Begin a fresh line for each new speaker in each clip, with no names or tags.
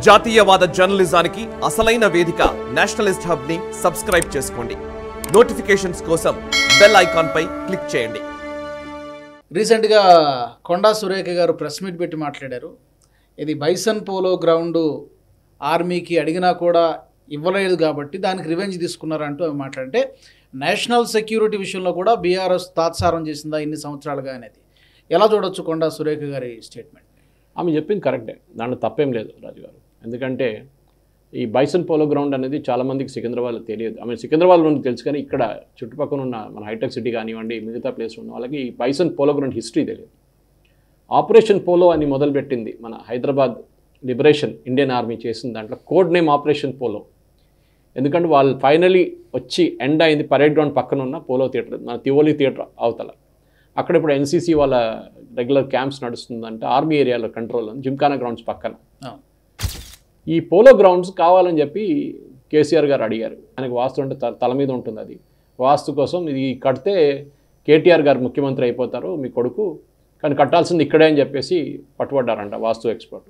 జాతీయవాద జర్నలిజానికి అసలైన వేదిక నేషనలిస్ట్ హబ్ ని సబ్స్క్రైబ్ చేసుకోండి. నోటిఫికేషన్స్ కోసం బెల్ ఐకాన్ పై క్లిక్ చేయండి.
రీసెంట్గా కొండా సురేఖ గారు ప్రెస్ మీట్ పెట్టి మాట్లాడారు. ఇది బైసన్ పోలో గ్రౌండ్ ఆర్మీకి అడిగినా కూడా ఇవ్వలేదు కాబట్టి దానికి రివెంజ్ తీసుకున్నారంటూ మాట్లాడితే నేషనల్ సెక్యూరిటీ విషయంలో కూడా బీఆర్ఎస్ తాత్సారం చేసిందా ఇన్ని సంవత్సరాలుగా అనేది ఎలా చూడొచ్చు కొండా సురేఖ గారి స్టేట్మెంట్?
ఆమె చెప్పింది కరెక్టే, దాంట్లో తప్పేం లేదు రాజు గారు. ఎందుకంటే ఈ బైసన్ పోలో గ్రౌండ్ అనేది చాలామందికి సికింద్రాబాద్లో తెలియదు. ఆమె సికింద్రాబాద్లో తెలుసు, కానీ ఇక్కడ చుట్టుపక్కల ఉన్న మన హైటెక్ సిటీ కానివ్వండి, మిగతా ప్లేస్ ఉన్న వాళ్ళకి ఈ బైసన్ పోలో గ్రౌండ్ హిస్టరీ తెలియదు. ఆపరేషన్ పోలో అని మొదలుపెట్టింది మన హైదరాబాద్ లిబరేషన్ ఇండియన్ ఆర్మీ చేసిన దాంట్లో కోడ్ నేమ్ ఆపరేషన్ పోలో. ఎందుకంటే వాళ్ళు ఫైనలీ వచ్చి ఎండ్ అయింది పరేడ్ గ్రౌండ్ పక్కన ఉన్న పోలో థియేటర్, మన తివోలి థియేటర్ అవతల. అక్కడ ఇప్పుడు ఎన్సీసీ వాళ్ళ రెగ్యులర్ క్యాంప్స్ నడుస్తుందంటే ఆర్మీ ఏరియాలో కంట్రోల్ ఉంది, జిమ్ఖానా గ్రౌండ్స్ పక్కన. ఈ పోలో గ్రౌండ్స్ కావాలని చెప్పి కేసీఆర్ గారు అడిగారు. ఆయనకు వాస్తు అంటే తల మీద ఉంటుంది, అది వాస్తు కోసం ఇది కడితే కేటీఆర్ గారు ముఖ్యమంత్రి అయిపోతారు మీ కొడుకు, కానీ కట్టాల్సింది ఇక్కడే అని చెప్పేసి పట్టుబడ్డారంట వాస్తు ఎక్స్పర్ట్.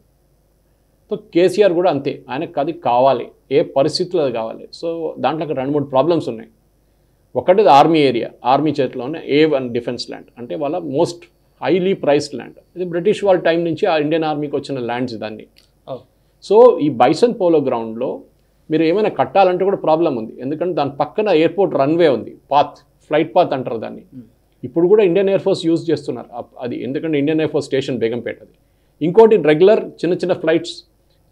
సో కేసీఆర్ కూడా అంతే, ఆయనకు అది కావాలి, ఏ పరిస్థితుల్లో అది కావాలి. సో దాంట్లో 2-3 ప్రాబ్లమ్స్ ఉన్నాయి. ఒకటి ఆర్మీ ఏరియా, ఆర్మీ చేతిలోనే A1 డిఫెన్స్ ల్యాండ్, అంటే వాళ్ళ మోస్ట్ హైలీ ప్రైస్డ్ ల్యాండ్. ఇది బ్రిటిష్ వాళ్ళ టైం నుంచి ఆ ఇండియన్ ఆర్మీకి వచ్చిన ల్యాండ్స్ దాన్ని. సో ఈ బైసన్ పోలో గ్రౌండ్లో మీరు ఏమైనా కట్టాలంటే కూడా ప్రాబ్లం ఉంది. ఎందుకంటే దాని పక్కన ఎయిర్పోర్ట్ రన్వే ఉంది, పాత్, ఫ్లైట్ పాత్ అంటారు దాన్ని. ఇప్పుడు కూడా ఇండియన్ ఎయిర్ ఫోర్స్ యూజ్ చేస్తున్నారు అది, ఎందుకంటే Indian air force station Begumpet అది. ఇంకోటి రెగ్యులర్ చిన్న ఫ్లైట్స్,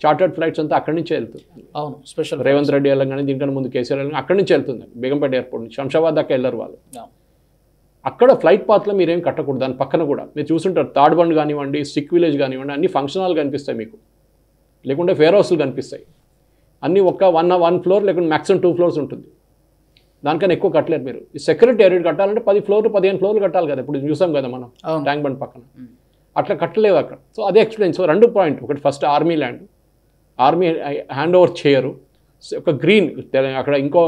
చార్టర్డ్ ఫ్లైట్స్ అంతా అక్కడి నుంచే వెళ్తుంది. అవును, స్పెషల్ రేవంత్ రెడ్డి వెళ్ళగానే దీనికన్నా ముందు కేసీఆర్ వెళ్ళగానే అక్కడి నుంచి వెళ్తుంది బేగంపేట ఎయిర్పోర్ట్ నుంచి. శంషాబాద్ దాకా వెళ్ళరు వాళ్ళు. అక్కడ ఫ్లైట్ పాత్లో మీరేం కట్టకూడదు. దాని పక్కన కూడా మీరు చూసుంటారు, తాడ్బండ్ కానివ్వండి, సిక్ విలేజ్ కానివ్వండి, అన్ని ఫంక్షనల్ కనిపిస్తాయి మీకు, లేకుంటే ఫేర్ హౌస్లు కనిపిస్తాయి. అన్నీ ఒక 1 ఫ్లోర్ లేకుంటే మ్యాక్సిమం 2 ఫ్లోర్స్ ఉంటుంది. దానికన్నా ఎక్కువ కట్టలేరు మీరు. ఈ సెక్రటేరియట్ కట్టాలంటే 10 ఫ్లోర్లు 15 ఫ్లోర్లు కట్టాలి కదా. ఇప్పుడు చూసాం కదా మనం ట్యాంక్ బండ్ పక్కన, అట్లా కట్టలేవు అక్కడ. సో అదే ఎక్స్ప్లెయిన్. సో 2 పాయింట్, ఒకటి first army land, army hand over చేయరు. ఒక గ్రీన్ అక్కడ, ఇంకో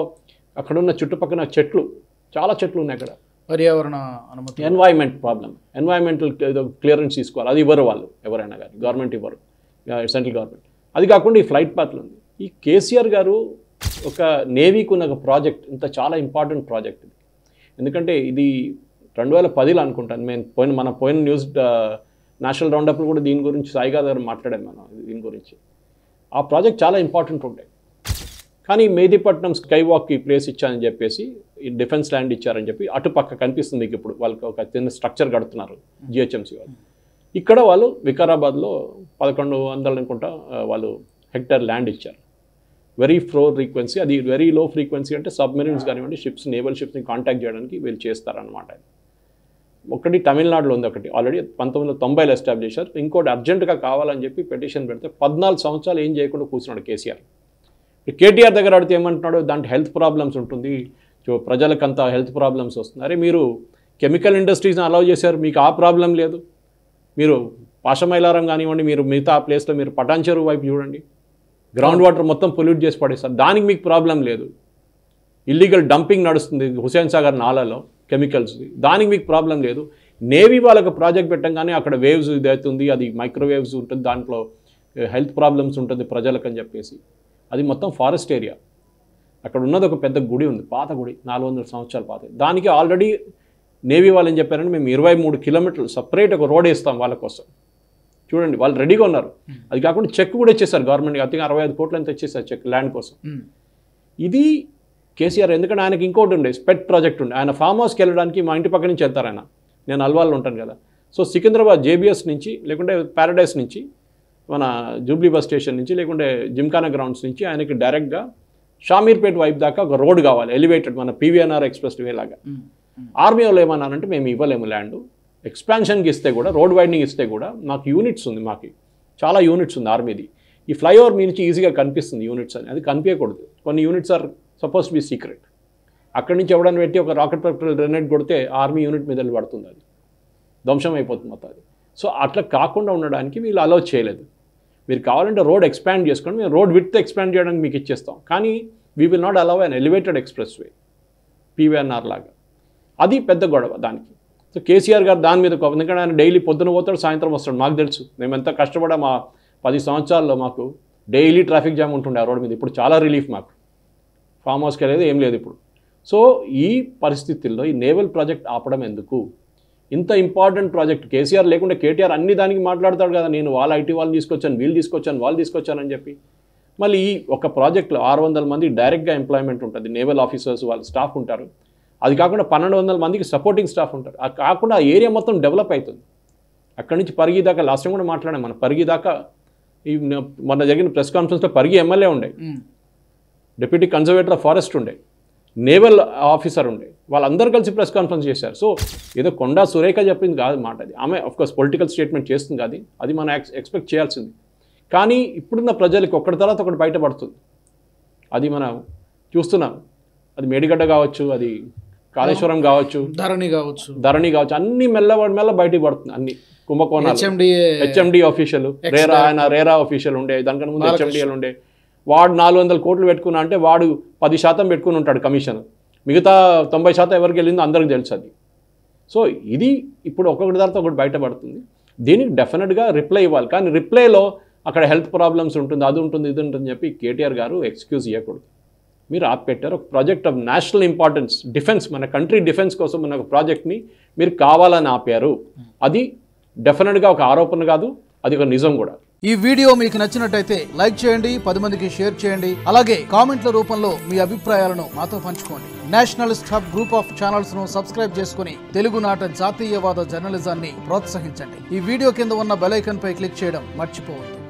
అక్కడ ఉన్న చుట్టుపక్కల చెట్లు, చాలా చెట్లు ఉన్నాయి అక్కడ. పర్యావరణ అనుమతి, ఎన్వైర్న్మెంట్ ప్రాబ్లం, ఎన్వైర్న్మెంటల్ క్లియరెన్స్ తీసుకోవాలి, అది ఇవ్వరు వాళ్ళు ఎవరైనా కానీ, గవర్నమెంట్ ఇవ్వరు, సెంట్రల్ గవర్నమెంట్. అది కాకుండా ఈ ఫ్లైట్ పాత్లు ఉంది. ఈ కేసీఆర్ గారు ఒక నేవీకి ఉన్న ఒక ప్రాజెక్ట్, ఇంత చాలా ఇంపార్టెంట్ ప్రాజెక్ట్ ఇది. ఎందుకంటే ఇది 2010లో అనుకుంటాను మన పోయిన న్యూస్ నేషనల్ రౌండప్లో కూడా దీని గురించి సాయిగా గారు మాట్లాడాను మనం దీని గురించి. ఆ ప్రాజెక్ట్ చాలా ఇంపార్టెంట్ ఉంటాయి. కానీ మెహదీపట్నం స్కై వాక్కి ప్లేస్ ఇచ్చారని చెప్పేసి, ఈ డిఫెన్స్ ల్యాండ్ ఇచ్చారని చెప్పి అటుపక్క కనిపిస్తుంది మీకు. ఇప్పుడు వాళ్ళకి ఒక చిన్న స్ట్రక్చర్ కడుతున్నారు జిహెచ్ఎంసీ వాళ్ళు. ఇక్కడ వాళ్ళు వికారాబాద్లో 1100 అనుకుంటా వాళ్ళు హెక్టర్ ల్యాండ్ ఇచ్చారు. వెరీ లో ఫ్రీక్వెన్సీ, అది వెరీ లో ఫ్రీక్వెన్సీ అంటే సబ్మెరీన్స్ కానివ్వండి, షిప్స్, నేవల్ షిప్స్ని కాంటాక్ట్ చేయడానికి వీళ్ళు చేస్తారనమాట. ఒకటి తమిళనాడులో ఉంది, ఒకటి ఆల్రెడీ 1990లో ఎస్టాబ్లిష్ చేశారు. ఇంకోటి అర్జెంటుగా కావాలని చెప్పి పెటిషన్ పెడితే 14 సంవత్సరాలు ఏం చేయకుండా కూర్చున్నాడు కేసీఆర్. కేటీఆర్ దగ్గర అడిగితే ఏమంటున్నాడు, దాంట్లో హెల్త్ ప్రాబ్లమ్స్ ఉంటుంది, ప్రజలకంతా హెల్త్ ప్రాబ్లమ్స్ వస్తుంది. అరే మీరు కెమికల్ ఇండస్ట్రీస్ని అలౌ చేశారు, మీకు ఆ ప్రాబ్లం లేదు. మీరు పాషమైలారం కానివ్వండి, మీరు మిగతా ఆ ప్లేస్లో మీరు పటాన్ చెరువు వైపు చూడండి, గ్రౌండ్ వాటర్ మొత్తం పొల్యూట్ చేసి పడేస్తారు, దానికి మీకు ప్రాబ్లం లేదు. ఇల్లీగల్ డంపింగ్ నడుస్తుంది హుసేన్ సాగర్ నాలాలో కెమికల్స్, దానికి మీకు ప్రాబ్లం లేదు. నేవీ వాళ్ళకు ప్రాజెక్ట్ పెట్టంగానే అక్కడ వేవ్స్ ఇదవుతుంది, అది మైక్రోవేవ్స్ ఉంటుంది, దాంట్లో హెల్త్ ప్రాబ్లమ్స్ ఉంటుంది ప్రజలకు అని చెప్పేసి. అది మొత్తం ఫారెస్ట్ ఏరియా. అక్కడ ఉన్నది ఒక పెద్ద గుడి ఉంది, పాత గుడి, 400 సంవత్సరాల పాత. దానికి ఆల్రెడీ నేవీ వాళ్ళు ఏం చెప్పారంటే మేము 23 కిలోమీటర్లు సపరేట్ ఒక రోడ్ వేస్తాం వాళ్ళ కోసం. చూడండి, వాళ్ళు రెడీగా ఉన్నారు. అది కాకుండా చెక్ కూడా ఇచ్చేసారు గవర్నమెంట్, అతి 65 కోట్లు ఎంత ఇచ్చేసారు చెక్ ల్యాండ్ కోసం. ఇది కేసీఆర్, ఎందుకంటే ఆయనకి ఇంకోటి ఉండే స్పెట్ ప్రాజెక్ట్ ఉండే. ఆయన ఫామ్ హౌస్కి వెళ్ళడానికి మా ఇంటి పక్క నుంచి వెళ్తారు ఆయన, నేను అల్వాల్లో ఉంటాను కదా. సో సికింద్రాబాద్ జేబీఎస్ నుంచి, లేకుంటే ప్యారడైస్ నుంచి, మన జూబ్లీ బస్ స్టేషన్ నుంచి, లేకుంటే జిమ్ఖానా గ్రౌండ్స్ నుంచి ఆయనకి డైరెక్ట్గా షామీర్పేట్ వైపు దాకా ఒక రోడ్ కావాలి, ఎలివేటెడ్, మన పీవీఎన్ఆర్ ఎక్స్ప్రెస్ వే లాగా. ఆర్మీ వాళ్ళు ఏమన్నారంటే మేము ఇవ్వలేము ల్యాండ్, ఎక్స్పాన్షన్కి ఇస్తే కూడా, రోడ్ వైడింగ్ ఇస్తే కూడా మాకు యూనిట్స్ ఉంది, మాకు చాలా యూనిట్స్ ఉంది ఆర్మీది. ఈ ఫ్లైఓవర్ మీ నుంచి ఈజీగా కనిపిస్తుంది యూనిట్స్ అని, అది కనిపించకూడదు. కొన్ని units are suppose to be secret. అక్కడి నుంచి ఎవడని పెట్టి ఒక రాకెట్ ప్రొపెల్లర్ గ్రెనేడ్ కొడితే ఆర్మీ యూనిట్ మీద పడుతుంది, అది ధ్వంసం అయిపోతుంది మొత్తం అది. సో అట్లా కాకుండా ఉండడానికి వీళ్ళు అలౌ చేయలేదు. మీరు కావాలంటే రోడ్ ఎక్స్పాండ్ చేసుకోండి, మేము రోడ్ విడ్త్ ఎక్స్పాండ్ చేయడానికి మీకు ఇచ్చేస్తాం, కానీ we will not allow an elevated express way PVNR లాగా. అది పెద్ద గొడవ దానికి. సో కేసీఆర్ గారు దాని మీద, ఎందుకంటే ఆయన డైలీ పొద్దున పోతాడు, సాయంత్రం వస్తాడు. మాకు తెలుసు, మేము ఎంత కష్టపడా మా 10 సంవత్సరాల్లో మాకు డైలీ ట్రాఫిక్ జామ్ ఉంటుండే ఆ రోడ్ మీద. ఇప్పుడు చాలా రిలీఫ్ మాకు, ఫామ్ హౌస్కి వెళ్ళేది ఏం లేదు ఇప్పుడు. సో ఈ పరిస్థితుల్లో ఈ నేవల్ ప్రాజెక్ట్ ఆపడం ఎందుకు? ఇంత ఇంపార్టెంట్ ప్రాజెక్ట్ కేసీఆర్ లేకుంటే కేటీఆర్ అన్ని దానికి మాట్లాడతాడు కదా, నేను వాళ్ళ ఐటీ వాళ్ళు తీసుకొచ్చాను, వీళ్ళు తీసుకొచ్చాను, వాళ్ళు తీసుకొచ్చానని చెప్పి. మళ్ళీ ఈ ఒక ప్రాజెక్ట్లో 600 మంది డైరెక్ట్గా ఎంప్లాయ్మెంట్ ఉంటుంది, నేవల్ ఆఫీసర్స్ వాళ్ళ స్టాఫ్ ఉంటారు. అది కాకుండా 1200 మందికి సపోర్టింగ్ స్టాఫ్ ఉంటారు. అది కాకుండా ఆ ఏరియా మొత్తం డెవలప్ అవుతుంది. అక్కడి నుంచి పరిగి దాకా లాస్ట్ టైం కూడా మాట్లాడాం, మన పరిగి దాకా ఈ మొన్న జరిగిన ప్రెస్ కాన్ఫరెన్స్లో పరిగి ఎమ్మెల్యే ఉండే, డిప్యూటీ కన్జర్వేటర్ ఆఫ్ ఫారెస్ట్ ఉండే, నేవల్ ఆఫీసర్ ఉండే, వాళ్ళందరూ కలిసి ప్రెస్ కాన్ఫరెన్స్ చేశారు. సో ఏదో కొండా సురేఖ చెప్పింది కాదు మాట అది, ఆమె ఆఫ్కోర్స్ పొలిటికల్ స్టేట్మెంట్ చేస్తుంది కాదు, అది మనం ఎక్స్పెక్ట్ చేయాల్సింది. కానీ ఇప్పుడున్న ప్రజలకు ఒకటి తర్వాత ఒకటి బయటపడుతుంది, అది మనం చూస్తున్నాం. అది మేడిగడ్డ కావచ్చు, అది కాళేశ్వరం కావచ్చు, ధరణి కావచ్చు, అన్ని మెల్ల బయటకు పడుతుంది. అన్ని కుంభకోణాలు, హెచ్ఎండి ఆఫీషియల్, రేరా ఆఫీషియల్ ఉండే, దానికన్నా ముందు హెచ్ఎండిఎల్ ఉండే. వాడు 400 కోట్లు పెట్టుకున్నా అంటే వాడు 10% పెట్టుకుని ఉంటాడు కమిషన్, మిగతా 90% ఎవరికి వెళ్ళిందో అందరికి తెలుసు అది. సో ఇది ఇప్పుడు ఒక్కొక్కటి తర్వాత ఒకటి బయటపడుతుంది. దీనికి డెఫినెట్గా రిప్లై ఇవ్వాలి. కానీ రిప్లైలో అక్కడ హెల్త్ ప్రాబ్లమ్స్ ఉంటుంది, అది ఉంటుంది, ఇది ఉంటుంది చెప్పి కేటీఆర్ గారు ఎక్స్క్యూజ్ ఇవ్వకూడదు. మీరు ఆపెట్టారు ఒక project of national importance, defence, మన కంట్రీ డిఫెన్స్ కోసం ఉన్న ఒక ప్రాజెక్ట్ని మీరు కావాలని ఆపారు. అది డెఫినెట్గా ఒక ఆరోపణ కాదు, అది ఒక నిజం కూడా.
ఈ వీడియో మీకు నచ్చినట్టయితే లైక్ చేయండి, 10 మందికి షేర్ చేయండి, అలాగే కామెంట్ల రూపంలో మీ అభిప్రాయాలను మాతో పంచుకోండి. Nationalist hub group of channels ను సబ్స్క్రైబ్ చేసుకుని తెలుగునాట జాతీయవాద జర్నలిజాన్ని ప్రోత్సహించండి. ఈ వీడియో కింద ఉన్న బెల్ ఐకాన్ పై క్లిక్ చేయడం మర్చిపోవద్దు.